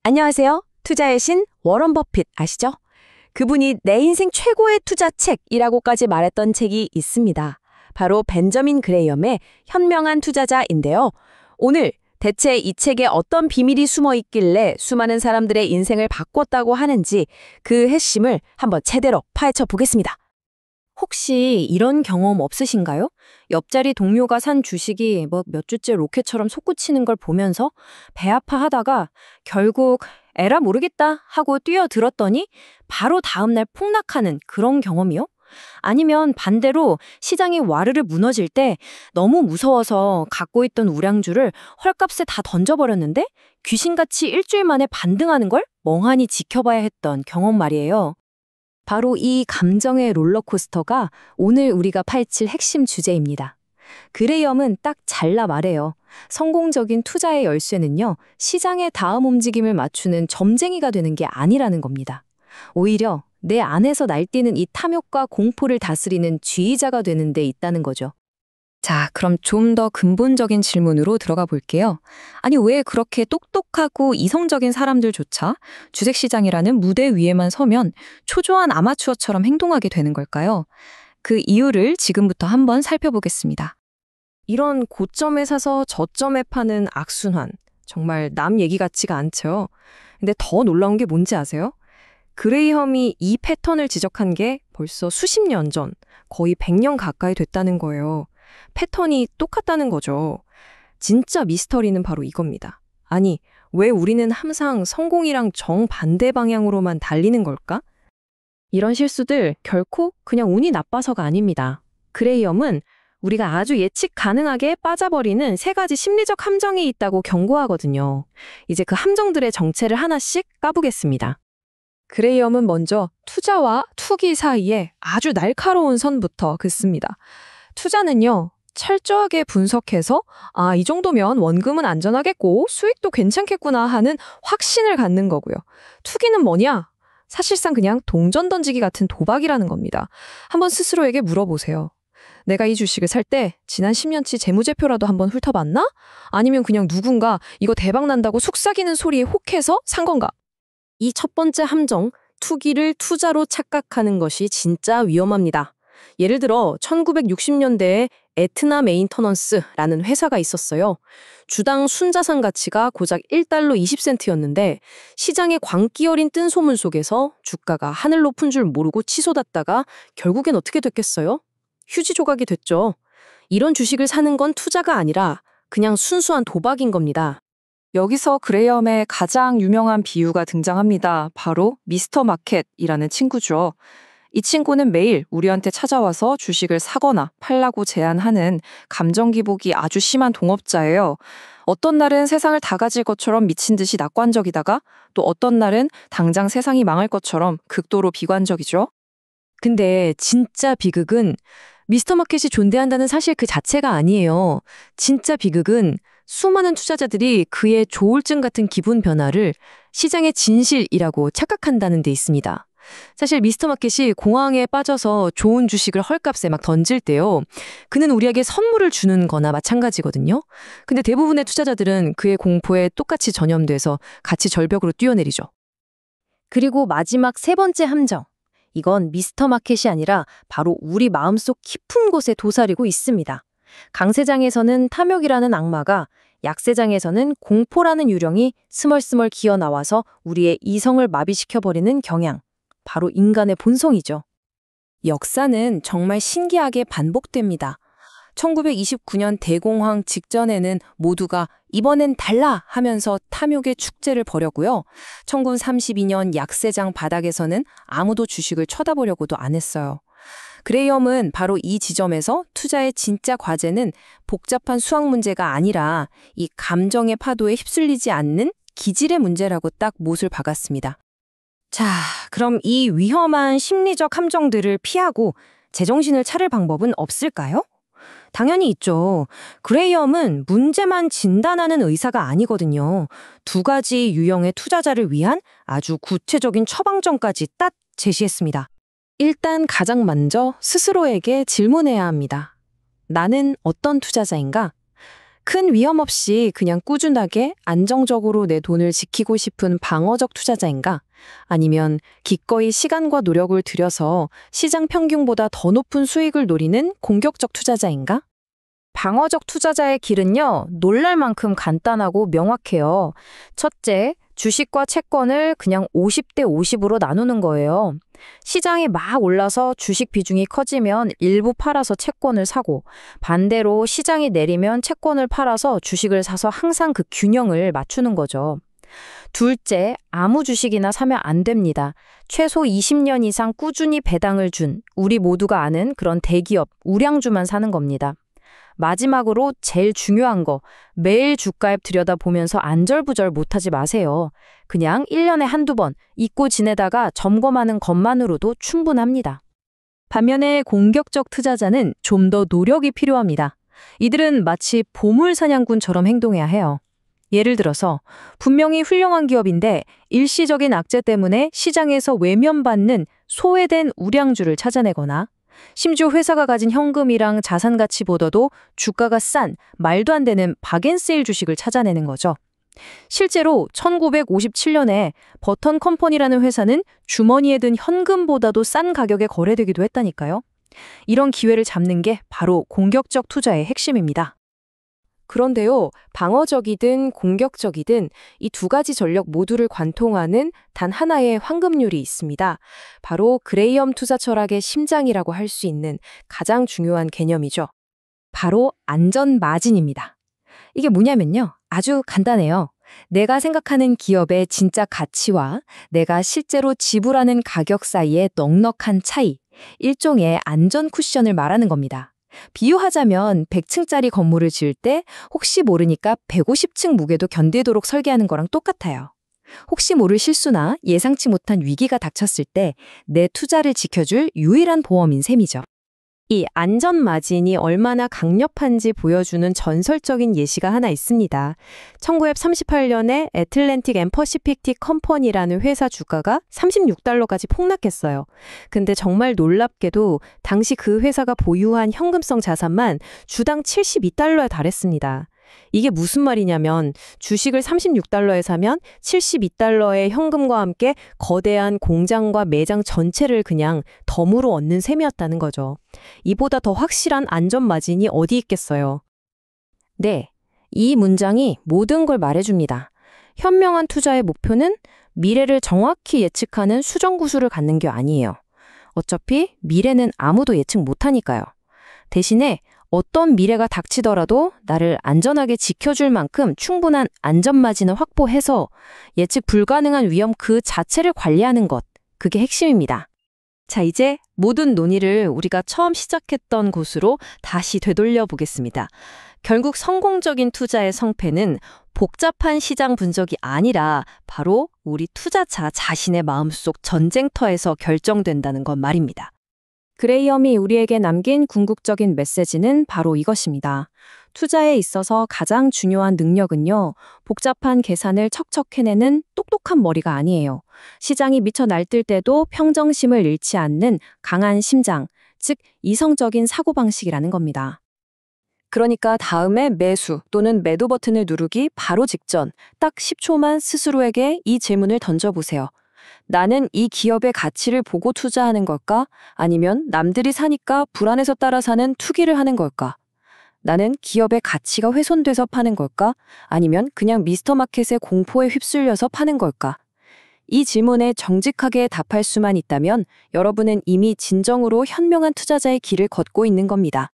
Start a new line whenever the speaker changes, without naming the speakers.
안녕하세요. 투자의 신 워런 버핏 아시죠? 그분이 내 인생 최고의 투자책이라고까지 말했던 책이 있습니다. 바로 벤저민 그레이엄의 현명한 투자자인데요. 오늘 대체 이 책에 어떤 비밀이 숨어 있길래 수많은 사람들의 인생을 바꿨다고 하는지 그 핵심을 한번 제대로 파헤쳐 보겠습니다.
혹시 이런 경험 없으신가요? 옆자리 동료가 산 주식이 몇 주째 로켓처럼 솟구치는 걸 보면서 배 아파하다가 결국 에라 모르겠다 하고 뛰어들었더니 바로 다음날 폭락하는 그런 경험이요? 아니면 반대로 시장이 와르르 무너질 때 너무 무서워서 갖고 있던 우량주를 헐값에 다 던져버렸는데 귀신같이 일주일 만에 반등하는 걸 멍하니 지켜봐야 했던 경험 말이에요. 바로 이 감정의 롤러코스터가 오늘 우리가 파헤칠 핵심 주제입니다. 그레이엄은 딱 잘라 말해요. 성공적인 투자의 열쇠는요, 시장의 다음 움직임을 맞추는 점쟁이가 되는 게 아니라는 겁니다. 오히려 내 안에서 날뛰는 이 탐욕과 공포를 다스리는 지휘자가 되는 데 있다는 거죠. 자, 그럼 좀 더 근본적인 질문으로 들어가 볼게요. 아니, 왜 그렇게 똑똑하고 이성적인 사람들조차 주식시장이라는 무대 위에만 서면 초조한 아마추어처럼 행동하게 되는 걸까요? 그 이유를 지금부터 한번 살펴보겠습니다.
이런 고점에 사서 저점에 파는 악순환. 정말 남 얘기 같지가 않죠. 근데 더 놀라운 게 뭔지 아세요? 그레이엄이 이 패턴을 지적한 게 벌써 수십 년 전, 거의 100년 가까이 됐다는 거예요. 패턴이 똑같다는 거죠. 진짜 미스터리는 바로 이겁니다. 아니, 왜 우리는 항상 성공이랑 정반대 방향으로만 달리는 걸까? 이런 실수들 결코 그냥 운이 나빠서가 아닙니다. 그레이엄은 우리가 아주 예측 가능하게 빠져버리는 세 가지 심리적 함정이 있다고 경고하거든요. 이제 그 함정들의 정체를 하나씩 까보겠습니다. 그레이엄은 먼저 투자와 투기 사이에 아주 날카로운 선부터 긋습니다. 투자는요, 철저하게 분석해서 이 정도면 원금은 안전하겠고 수익도 괜찮겠구나 하는 확신을 갖는 거고요. 투기는 뭐냐? 사실상 그냥 동전 던지기 같은 도박이라는 겁니다. 한번 스스로에게 물어보세요. 내가 이 주식을 살 때 지난 10년치 재무제표라도 한번 훑어봤나? 아니면 그냥 누군가 이거 대박 난다고 속삭이는 소리에 혹해서 산 건가? 이 첫 번째 함정, 투기를 투자로 착각하는 것이 진짜 위험합니다. 예를 들어 1960년대에 에트나 메인터넌스라는 회사가 있었어요. 주당 순자산 가치가 고작 1달러 20센트였는데 시장의 광기 어린 뜬소문 속에서 주가가 하늘 높은 줄 모르고 치솟았다가 결국엔 어떻게 됐겠어요? 휴지 조각이 됐죠. 이런 주식을 사는 건 투자가 아니라 그냥 순수한 도박인 겁니다.
여기서 그레이엄의 가장 유명한 비유가 등장합니다. 바로 미스터 마켓이라는 친구죠. 이 친구는 매일 우리한테 찾아와서 주식을 사거나 팔라고 제안하는 감정 기복이 아주 심한 동업자예요. 어떤 날은 세상을 다 가질 것처럼 미친 듯이 낙관적이다가 또 어떤 날은 당장 세상이 망할 것처럼 극도로 비관적이죠.
근데 진짜 비극은 미스터마켓이 존재한다는 사실 그 자체가 아니에요. 진짜 비극은 수많은 투자자들이 그의 조울증 같은 기분 변화를 시장의 진실이라고 착각한다는 데 있습니다. 사실 미스터마켓이 공황에 빠져서 좋은 주식을 헐값에 막 던질 때요, 그는 우리에게 선물을 주는 거나 마찬가지거든요. 근데 대부분의 투자자들은 그의 공포에 똑같이 전염돼서 같이 절벽으로 뛰어내리죠.
그리고 마지막 세 번째 함정. 이건 미스터 마켓이 아니라 바로 우리 마음속 깊은 곳에 도사리고 있습니다. 강세장에서는 탐욕이라는 악마가, 약세장에서는 공포라는 유령이 스멀스멀 기어 나와서 우리의 이성을 마비시켜버리는 경향. 바로 인간의 본성이죠. 역사는 정말 신기하게 반복됩니다. 1929년 대공황 직전에는 모두가 이번엔 달라 하면서 탐욕의 축제를 벌였고요. 1932년 약세장 바닥에서는 아무도 주식을 쳐다보려고도 안 했어요. 그레이엄은 바로 이 지점에서 투자의 진짜 과제는 복잡한 수학 문제가 아니라 이 감정의 파도에 휩쓸리지 않는 기질의 문제라고 딱 못을 박았습니다. 자, 그럼 이 위험한 심리적 함정들을 피하고 제정신을 차릴 방법은 없을까요? 당연히 있죠. 그레이엄은 문제만 진단하는 의사가 아니거든요. 두 가지 유형의 투자자를 위한 아주 구체적인 처방전까지 딱 제시했습니다. 일단 가장 먼저 스스로에게 질문해야 합니다. 나는 어떤 투자자인가? 큰 위험 없이 그냥 꾸준하게 안정적으로 내 돈을 지키고 싶은 방어적 투자자인가? 아니면 기꺼이 시간과 노력을 들여서 시장 평균보다 더 높은 수익을 노리는 공격적 투자자인가? 방어적 투자자의 길은요, 놀랄 만큼 간단하고 명확해요. 첫째, 주식과 채권을 그냥 50대 50으로 나누는 거예요. 시장이 막 올라서 주식 비중이 커지면 일부 팔아서 채권을 사고, 반대로 시장이 내리면 채권을 팔아서 주식을 사서 항상 그 균형을 맞추는 거죠. 둘째, 아무 주식이나 사면 안 됩니다. 최소 20년 이상 꾸준히 배당을 준 우리 모두가 아는 그런 대기업, 우량주만 사는 겁니다. 마지막으로 제일 중요한 거, 매일 주가앱 들여다보면서 안절부절 못하지 마세요. 그냥 1년에 한두 번 잊고 지내다가 점검하는 것만으로도 충분합니다. 반면에 공격적 투자자는 좀 더 노력이 필요합니다. 이들은 마치 보물 사냥꾼처럼 행동해야 해요. 예를 들어서 분명히 훌륭한 기업인데 일시적인 악재 때문에 시장에서 외면받는 소외된 우량주를 찾아내거나, 심지어 회사가 가진 현금이랑 자산 가치보다도 주가가 싼 말도 안 되는 박앤세일 주식을 찾아내는 거죠. 실제로 1957년에 버턴 컴퍼니라는 회사는 주머니에 든 현금보다도 싼 가격에 거래되기도 했다니까요. 이런 기회를 잡는 게 바로 공격적 투자의 핵심입니다. 그런데요, 방어적이든 공격적이든 이 두 가지 전력 모두를 관통하는 단 하나의 황금률이 있습니다. 바로 그레이엄 투자 철학의 심장이라고 할 수 있는 가장 중요한 개념이죠. 바로 안전 마진입니다. 이게 뭐냐면요, 아주 간단해요. 내가 생각하는 기업의 진짜 가치와 내가 실제로 지불하는 가격 사이의 넉넉한 차이, 일종의 안전 쿠션을 말하는 겁니다. 비유하자면 100층짜리 건물을 지을 때 혹시 모르니까 150층 무게도 견디도록 설계하는 거랑 똑같아요. 혹시 모를 실수나 예상치 못한 위기가 닥쳤을 때 내 투자를 지켜줄 유일한 보험인 셈이죠. 이 안전 마진이 얼마나 강력한지 보여주는 전설적인 예시가 하나 있습니다. 1938년에 애틀랜틱 앤 퍼시픽틱 컴퍼니라는 회사 주가가 $36까지 폭락했어요. 근데 정말 놀랍게도 당시 그 회사가 보유한 현금성 자산만 주당 $72에 달했습니다. 이게 무슨 말이냐면 주식을 $36에 사면 $72의 현금과 함께 거대한 공장과 매장 전체를 그냥 덤으로 얻는 셈이었다는 거죠. 이보다 더 확실한 안전 마진이 어디 있겠어요. 네, 이 문장이 모든 걸 말해줍니다. 현명한 투자의 목표는 미래를 정확히 예측하는 수정구술을 갖는 게 아니에요. 어차피 미래는 아무도 예측 못하니까요. 대신에 어떤 미래가 닥치더라도 나를 안전하게 지켜줄 만큼 충분한 안전마진을 확보해서 예측 불가능한 위험 그 자체를 관리하는 것, 그게 핵심입니다. 자, 이제 모든 논의를 우리가 처음 시작했던 곳으로 다시 되돌려 보겠습니다. 결국 성공적인 투자의 성패는 복잡한 시장 분석이 아니라 바로 우리 투자자 자신의 마음속 전쟁터에서 결정된다는 것 말입니다. 그레이엄이 우리에게 남긴 궁극적인 메시지는 바로 이것입니다. 투자에 있어서 가장 중요한 능력은요, 복잡한 계산을 척척 해내는 똑똑한 머리가 아니에요. 시장이 미쳐 날뛸 때도 평정심을 잃지 않는 강한 심장, 즉 이성적인 사고방식이라는 겁니다. 그러니까 다음에 매수 또는 매도 버튼을 누르기 바로 직전 딱 10초만 스스로에게 이 질문을 던져보세요. 나는 이 기업의 가치를 보고 투자하는 걸까? 아니면 남들이 사니까 불안해서 따라 사는 투기를 하는 걸까? 나는 기업의 가치가 훼손돼서 파는 걸까? 아니면 그냥 미스터마켓의 공포에 휩쓸려서 파는 걸까? 이 질문에 정직하게 답할 수만 있다면 여러분은 이미 진정으로 현명한 투자자의 길을 걷고 있는 겁니다.